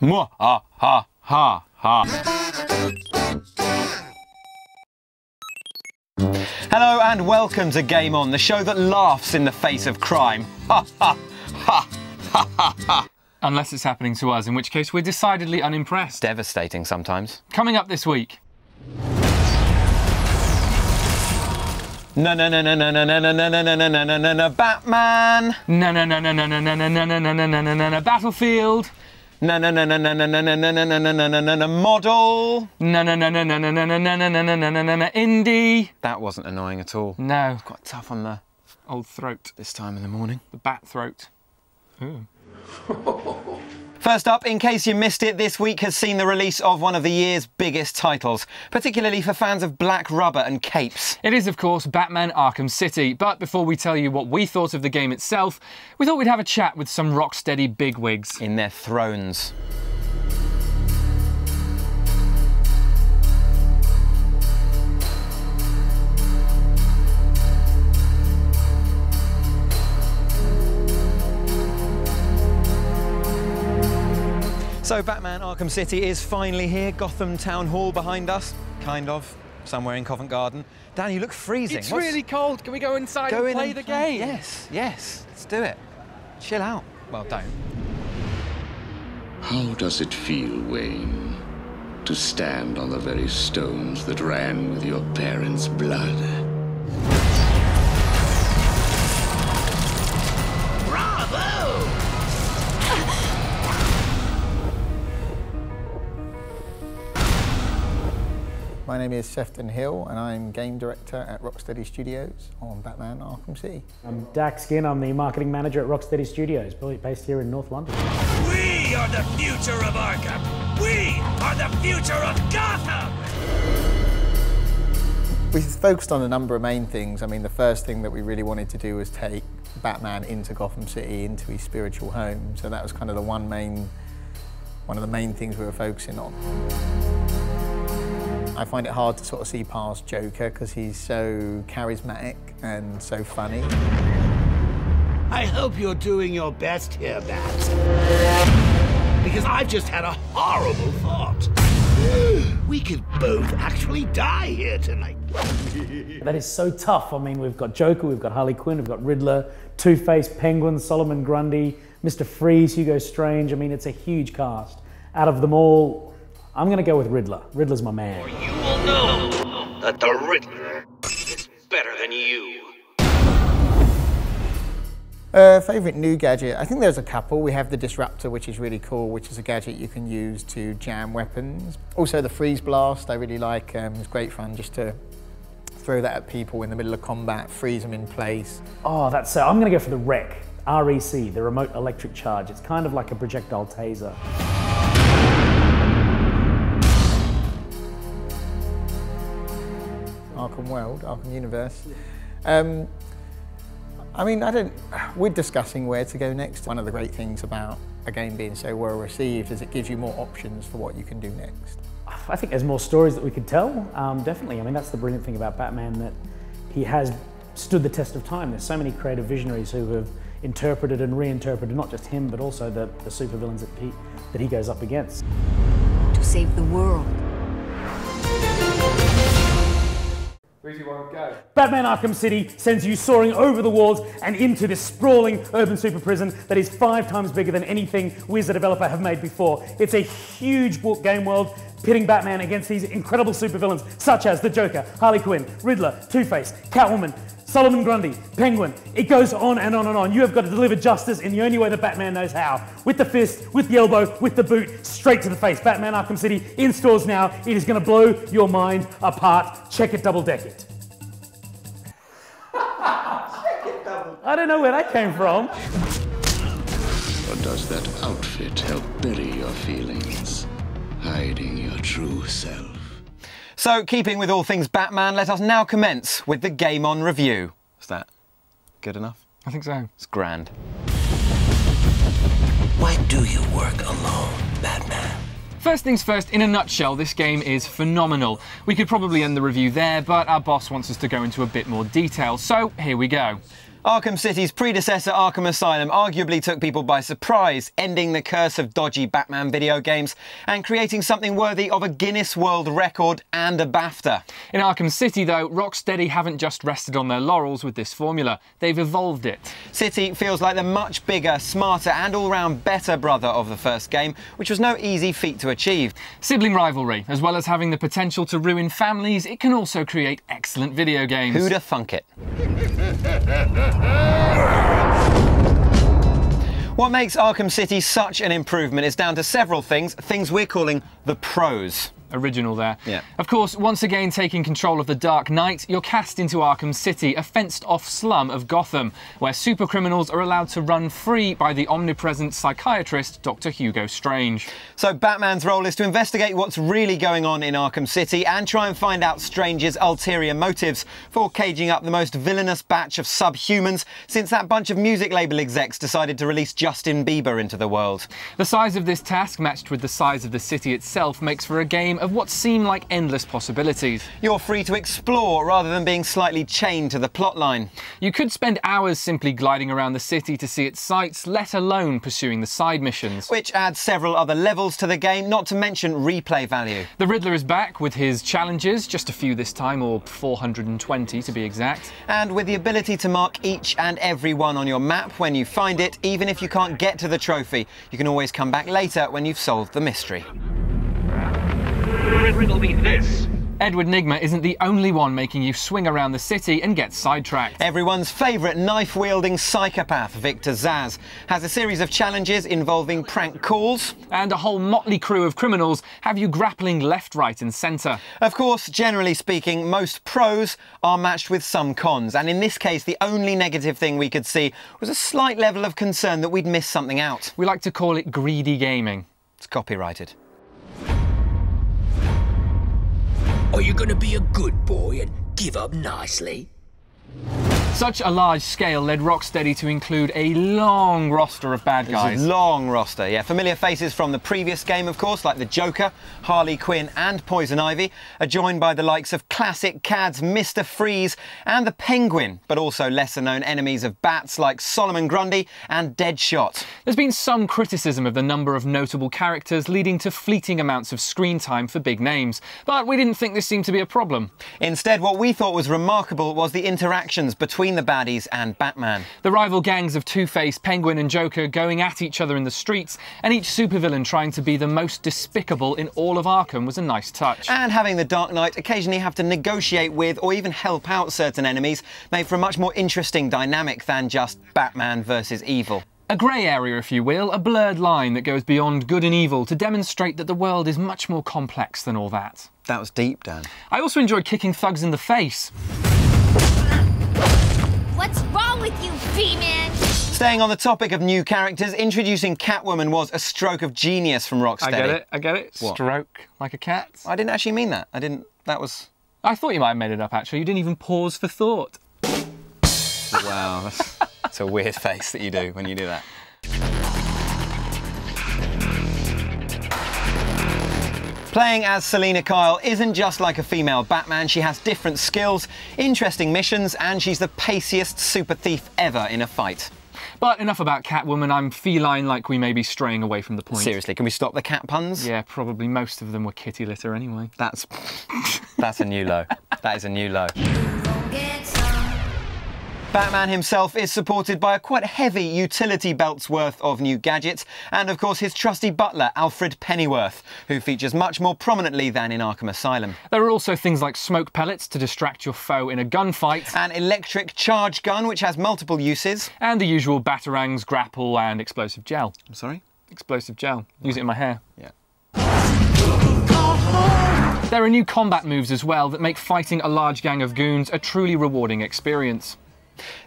Mwah, ha, ha, ha, ha. Hello and welcome to Game On, the show that laughs in the face of crime. Ha, ha, ha, ha, ha, ha. Unless it's happening to us, in which case we're decidedly unimpressed. Devastating sometimes. Coming up this week. No, no, no, no, no, no, no, no, no, no, no, no, no, no, no, Batman. No, no, no, no, no, no, no, no, no, no, no, no, no, no, no, Battlefield. No, no, no, no, no, no, no, no, no, no, no, no, no, no, no, model. No, no, no, no, no, no, no, no, no, no, no, no, no, no, no, indie. That wasn't annoying at all. No. It's quite tough on the old throat. this time in the morning. The bat throat. Ooh. First up, in case you missed it, this week has seen the release of one of the year's biggest titles, particularly for fans of black rubber and capes. It is, of course, Batman Arkham City, but before we tell you what we thought of the game itself, we thought we'd have a chat with some Rocksteady bigwigs. In their thrones. So Batman Arkham City is finally here. Gotham Town Hall behind us, kind of, somewhere in Covent Garden. Dan, you look freezing. It's really cold. Can we go inside and play the game? Yes, yes, let's do it. Chill out. Well, don't. How does it feel, Wayne, to stand on the very stones that ran with your parents' blood? My name is Sefton Hill and I'm game director at Rocksteady Studios on Batman Arkham City. I'm Dak Skin, I'm the marketing manager at Rocksteady Studios, based here in North London. We are the future of Arkham! We are the future of Gotham! We focused on a number of main things. I mean, the first thing that we really wanted to do was take Batman into Gotham City, into his spiritual home. So that was kind of the one of the main things we were focusing on. I find it hard to sort of see past Joker because he's so charismatic and so funny. I hope you're doing your best here, Bat. Because I've just had a horrible thought. We could both actually die here tonight. That is so tough. I mean, we've got Joker, we've got Harley Quinn, we've got Riddler, Two-Face, Penguin, Solomon Grundy, Mr. Freeze, Hugo Strange. I mean, it's a huge cast. Out of them all, I'm going to go with Riddler. Riddler's my man. Or you will know that the Riddler is better than you. Favourite new gadget? I think there's a couple. We have the Disruptor, which is really cool, which is a gadget you can use to jam weapons. Also the Freeze Blast, I really like. It's great fun just to throw that at people in the middle of combat, freeze them in place. Oh, that's so. I'm going to go for the REC, REC, the Remote Electric Charge. It's kind of like a projectile taser. Arkham World, Arkham Universe. I mean, we're discussing where to go next. One of the great things about a game being so well received is it gives you more options for what you can do next. I think there's more stories that we could tell, definitely. I mean, that's the brilliant thing about Batman, that he has stood the test of time. There's so many creative visionaries who have interpreted and reinterpreted not just him, but also the supervillains that he goes up against. To save the world. 3, 2, 1, go. Batman Arkham City sends you soaring over the walls and into this sprawling urban super prison that is 5 times bigger than anything we as a developer have made before. It's a huge game world pitting Batman against these incredible supervillains such as the Joker, Harley Quinn, Riddler, Two-Face, Catwoman, Solomon Grundy, Penguin. It goes on and on and on. You have got to deliver justice in the only way that Batman knows how. With the fist, with the elbow, with the boot, straight to the face. Batman Arkham City in stores now. It is going to blow your mind apart. Check it, double deck it. I don't know where that came from. Or does that outfit help bury your feelings, hiding your true self? So, keeping with all things Batman, let us now commence with the Game On review. Is that good enough? I think so. It's grand. Why do you work alone, Batman? First things first, in a nutshell, this game is phenomenal. We could probably end the review there, but our boss wants us to go into a bit more detail, so here we go. Arkham City's predecessor, Arkham Asylum, arguably took people by surprise, ending the curse of dodgy Batman video games and creating something worthy of a Guinness World Record and a BAFTA. In Arkham City, though, Rocksteady haven't just rested on their laurels with this formula. They've evolved it. City feels like the much bigger, smarter and all-round better brother of the first game, which was no easy feat to achieve. Sibling rivalry, as well as having the potential to ruin families, it can also create excellent video games. Who'da thunk it? What makes Arkham City such an improvement is down to several things we're calling the pros. Original there. Yeah. Of course, once again taking control of the Dark Knight, you're cast into Arkham City, a fenced-off slum of Gotham, where supercriminals are allowed to run free by the omnipresent psychiatrist Dr. Hugo Strange. So Batman's role is to investigate what's really going on in Arkham City and try and find out Strange's ulterior motives for caging up the most villainous batch of subhumans since that bunch of music label execs decided to release Justin Bieber into the world. The size of this task, matched with the size of the city itself, makes for a game of what seem like endless possibilities. You're free to explore rather than being slightly chained to the plotline. You could spend hours simply gliding around the city to see its sights, let alone pursuing the side missions. Which adds several other levels to the game, not to mention replay value. The Riddler is back with his challenges, just a few this time, or 420 to be exact. And with the ability to mark each and every one on your map when you find it, even if you can't get to the trophy, you can always come back later when you've solved the mystery. Riddle me this. Edward Nygma isn't the only one making you swing around the city and get sidetracked. Everyone's favourite knife-wielding psychopath, Victor Zsasz, has a series of challenges involving prank calls. And a whole motley crew of criminals have you grappling left, right and centre. Of course, generally speaking, most pros are matched with some cons, and in this case the only negative thing we could see was a slight level of concern that we'd miss something out. We like to call it greedy gaming. It's copyrighted. Are you gonna be a good boy and give up nicely? Such a large scale led Rocksteady to include a long roster of bad guys. Long roster, yeah. Familiar faces from the previous game, of course, like the Joker, Harley Quinn and Poison Ivy, are joined by the likes of classic cads Mr. Freeze and the Penguin, but also lesser-known enemies of Bats like Solomon Grundy and Deadshot. There's been some criticism of the number of notable characters, leading to fleeting amounts of screen time for big names, but we didn't think this seemed to be a problem. Instead, what we thought was remarkable was the interactions between the baddies and Batman. The rival gangs of Two-Face, Penguin and Joker going at each other in the streets, and each supervillain trying to be the most despicable in all of Arkham was a nice touch. And having the Dark Knight occasionally have to negotiate with or even help out certain enemies made for a much more interesting dynamic than just Batman versus evil. A grey area, if you will, a blurred line that goes beyond good and evil to demonstrate that the world is much more complex than all that. That was deep, Dan. I also enjoyed kicking thugs in the face. What's wrong with you, B-Man? Staying on the topic of new characters, introducing Catwoman was a stroke of genius from Rocksteady. I get it. What? Stroke like a cat. I didn't actually mean that. I thought you might have made it up, actually. You didn't even pause for thought. Wow, that's a weird face that you do when you do that. Playing as Selina Kyle isn't just like a female Batman. She has different skills, interesting missions, and she's the paciest super thief ever in a fight. But enough about Catwoman. I'm feline like we may be straying away from the point. Seriously, can we stop the cat puns? Yeah, probably. Most of them were kitty litter anyway. That's a new low. That is a new low. Batman himself is supported by a quite heavy utility belt's worth of new gadgets, and of course his trusty butler, Alfred Pennyworth, who features much more prominently than in Arkham Asylum. There are also things like smoke pellets to distract your foe in a gunfight, an electric charge gun which has multiple uses, and the usual batarangs, grapple and explosive gel. I'm sorry? Explosive gel. Use it in my hair. Yeah. There are new combat moves as well that make fighting a large gang of goons a truly rewarding experience.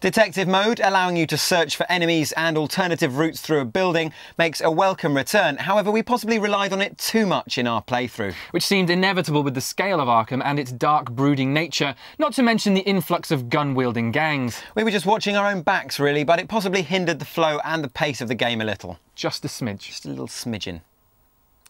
Detective mode, allowing you to search for enemies and alternative routes through a building, makes a welcome return. However, we possibly relied on it too much in our playthrough. Which seemed inevitable with the scale of Arkham and its dark, brooding nature, not to mention the influx of gun-wielding gangs. We were just watching our own backs, really, but it possibly hindered the flow and the pace of the game a little. Just a smidge. Just a little smidgen.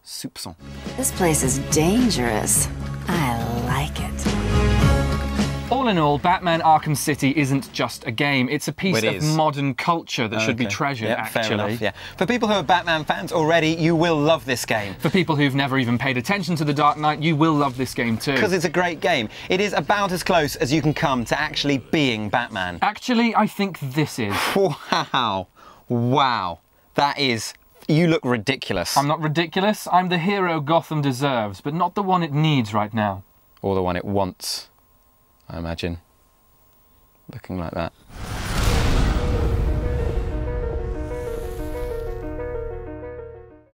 Soupçon. This place is dangerous. I like it. All in all, Batman Arkham City isn't just a game. It's a piece of modern culture that should be treasured, actually. Fair enough, yeah. For people who are Batman fans already, you will love this game. For people who've never even paid attention to The Dark Knight, you will love this game too. Because it's a great game. It is about as close as you can come to actually being Batman. Actually, I think this is. Wow. Wow. That is... You look ridiculous. I'm not ridiculous. I'm the hero Gotham deserves, but not the one it needs right now. Or the one it wants, I imagine. Looking like that.